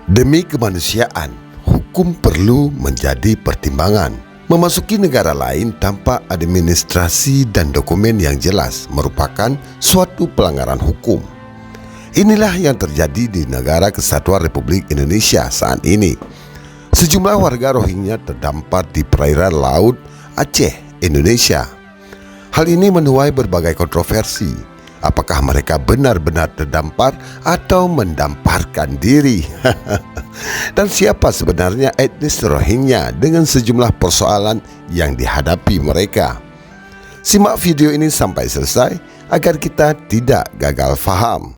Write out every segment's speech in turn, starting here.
Demi kemanusiaan, hukum perlu menjadi pertimbangan. Memasuki negara lain tanpa administrasi dan dokumen yang jelas merupakan suatu pelanggaran hukum. Inilah yang terjadi di Negara Kesatuan Republik Indonesia saat ini. Sejumlah warga Rohingya terdampar di perairan laut Aceh, Indonesia. Hal ini menuai berbagai kontroversi. Apakah mereka benar-benar terdampar atau mendamparkan diri? Dan siapa sebenarnya etnis Rohingya dengan sejumlah persoalan yang dihadapi mereka? Simak video ini sampai selesai agar kita tidak gagal faham.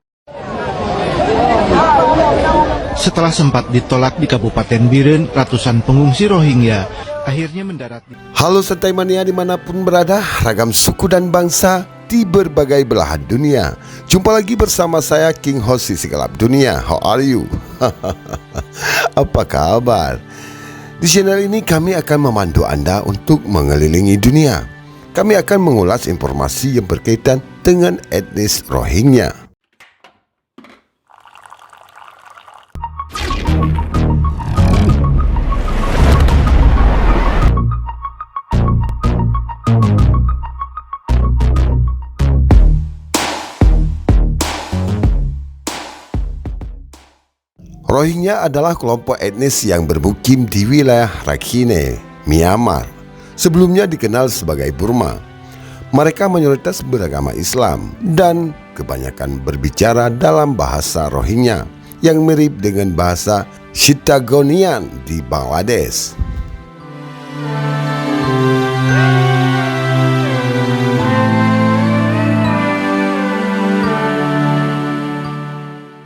Setelah sempat ditolak di Kabupaten Biren, ratusan pengungsi Rohingya akhirnya mendarat di... Halo Santai Mania dimanapun berada, ragam suku dan bangsa di berbagai belahan dunia. Jumpa lagi bersama saya King Host Segelap Dunia. How are you? Apa kabar? Di channel ini kami akan memandu Anda untuk mengelilingi dunia. Kami akan mengulas informasi yang berkaitan dengan etnis Rohingya. Rohingya adalah kelompok etnis yang bermukim di wilayah Rakhine, Myanmar. Sebelumnya dikenal sebagai Burma. Mereka mayoritas beragama Islam dan kebanyakan berbicara dalam bahasa Rohingya yang mirip dengan bahasa Chittagonian di Bangladesh.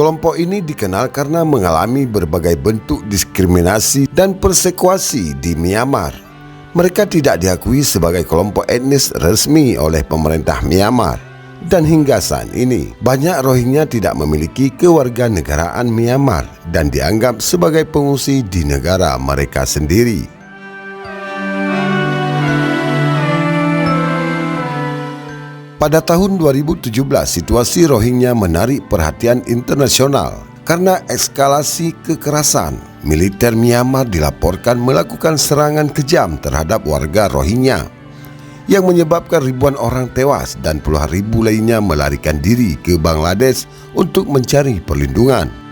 Kelompok ini dikenal karena mengalami berbagai bentuk diskriminasi dan persekusi di Myanmar. Mereka tidak diakui sebagai kelompok etnis resmi oleh pemerintah Myanmar. Dan hingga saat ini, banyak Rohingya tidak memiliki kewarganegaraan Myanmar dan dianggap sebagai pengungsi di negara mereka sendiri. Pada tahun 2017, situasi Rohingya menarik perhatian internasional karena eskalasi kekerasan. Militer Myanmar dilaporkan melakukan serangan kejam terhadap warga Rohingya yang menyebabkan ribuan orang tewas dan puluhan ribu lainnya melarikan diri ke Bangladesh untuk mencari perlindungan.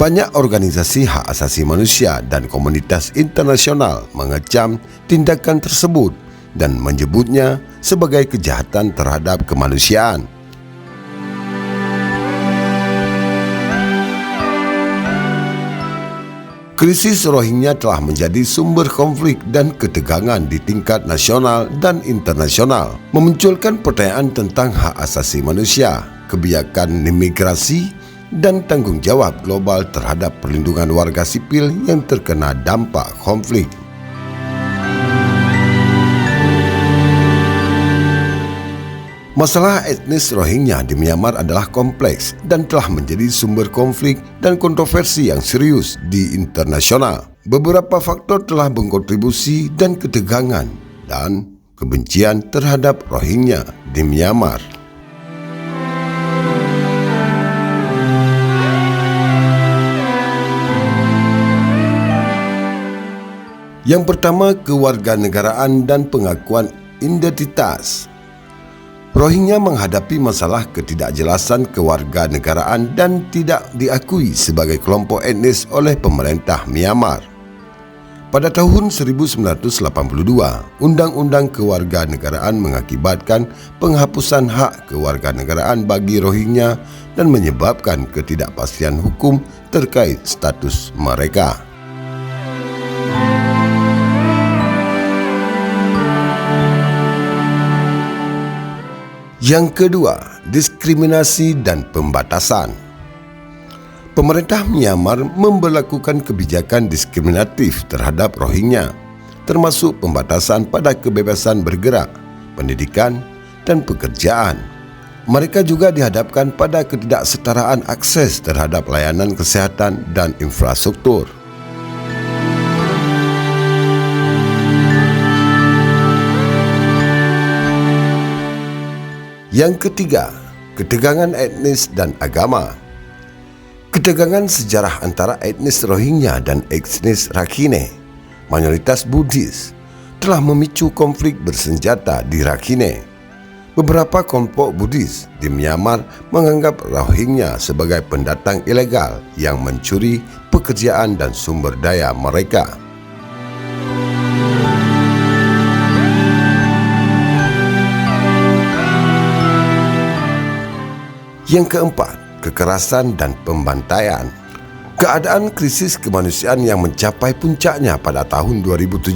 Banyak organisasi hak asasi manusia dan komunitas internasional mengecam tindakan tersebut dan menyebutnya sebagai kejahatan terhadap kemanusiaan. Krisis Rohingya telah menjadi sumber konflik dan ketegangan di tingkat nasional dan internasional, memunculkan pertanyaan tentang hak asasi manusia, kebijakan imigrasi, dan tanggung jawab global terhadap perlindungan warga sipil yang terkena dampak konflik. Masalah etnis Rohingya di Myanmar adalah kompleks dan telah menjadi sumber konflik dan kontroversi yang serius di internasional. Beberapa faktor telah berkontribusi dan ketegangan dan kebencian terhadap Rohingya di Myanmar. Yang pertama, kewarganegaraan dan pengakuan identitas. Rohingya menghadapi masalah ketidakjelasan kewarganegaraan dan tidak diakui sebagai kelompok etnis oleh pemerintah Myanmar. Pada tahun 1982, Undang-Undang Kewarganegaraan mengakibatkan penghapusan hak kewarganegaraan bagi Rohingya dan menyebabkan ketidakpastian hukum terkait status mereka. Yang kedua, diskriminasi dan pembatasan. Pemerintah Myanmar memberlakukan kebijakan diskriminatif terhadap Rohingya, termasuk pembatasan pada kebebasan bergerak, pendidikan, dan pekerjaan. Mereka juga dihadapkan pada ketidaksetaraan akses terhadap layanan kesehatan dan infrastruktur. Yang ketiga, ketegangan etnis dan agama. Ketegangan sejarah antara etnis Rohingya dan etnis Rakhine, mayoritas Buddhis, telah memicu konflik bersenjata di Rakhine. Beberapa kelompok Buddhis di Myanmar menganggap Rohingya sebagai pendatang ilegal yang mencuri pekerjaan dan sumber daya mereka. Yang keempat, kekerasan dan pembantaian. Keadaan krisis kemanusiaan yang mencapai puncaknya pada tahun 2017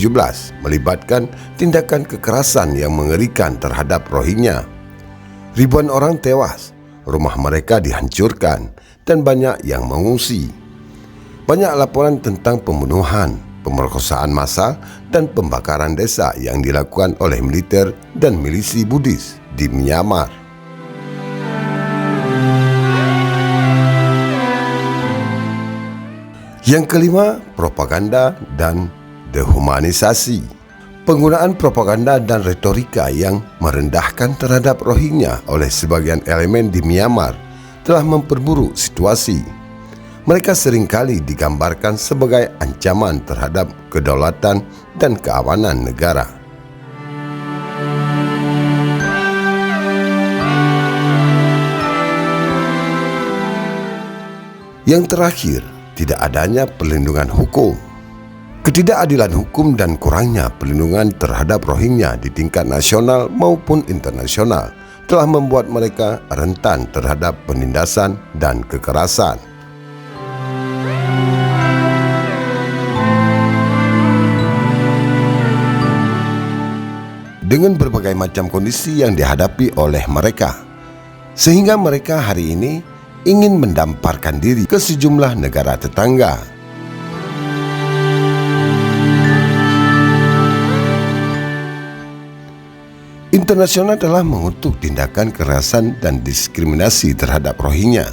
melibatkan tindakan kekerasan yang mengerikan terhadap Rohingya. Ribuan orang tewas, rumah mereka dihancurkan, dan banyak yang mengungsi. Banyak laporan tentang pembunuhan, pemerkosaan massal, dan pembakaran desa yang dilakukan oleh militer dan milisi Buddhis di Myanmar. Yang kelima, propaganda dan dehumanisasi. Penggunaan propaganda dan retorika yang merendahkan terhadap Rohingya oleh sebagian elemen di Myanmar telah memperburuk situasi. Mereka seringkali digambarkan sebagai ancaman terhadap kedaulatan dan keamanan negara. Yang terakhir, tidak adanya perlindungan hukum. Ketidakadilan hukum dan kurangnya perlindungan terhadap Rohingya di tingkat nasional maupun internasional telah membuat mereka rentan terhadap penindasan dan kekerasan. Dengan berbagai macam kondisi yang dihadapi oleh mereka, sehingga mereka hari ini ingin mendamparkan diri ke sejumlah negara tetangga. Internasional telah mengutuk tindakan kekerasan dan diskriminasi terhadap Rohingya,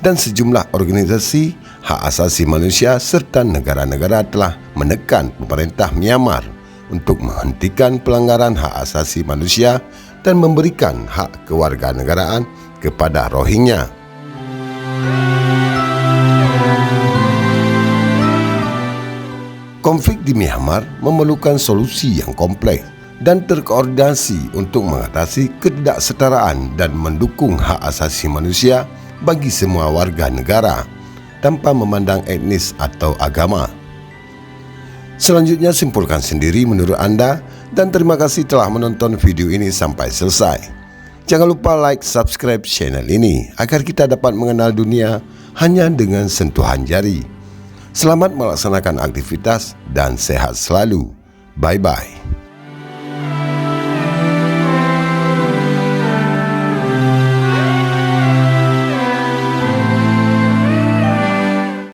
dan sejumlah organisasi hak asasi manusia serta negara-negara telah menekan pemerintah Myanmar untuk menghentikan pelanggaran hak asasi manusia dan memberikan hak kewarganegaraan kepada Rohingya. Konflik di Myanmar memerlukan solusi yang kompleks dan terkoordinasi untuk mengatasi ketidaksetaraan dan mendukung hak asasi manusia bagi semua warga negara tanpa memandang etnis atau agama. Selanjutnya simpulkan sendiri menurut Anda, dan terima kasih telah menonton video ini sampai selesai. Jangan lupa like, subscribe channel ini agar kita dapat mengenal dunia hanya dengan sentuhan jari. Selamat melaksanakan aktivitas dan sehat selalu. Bye-bye.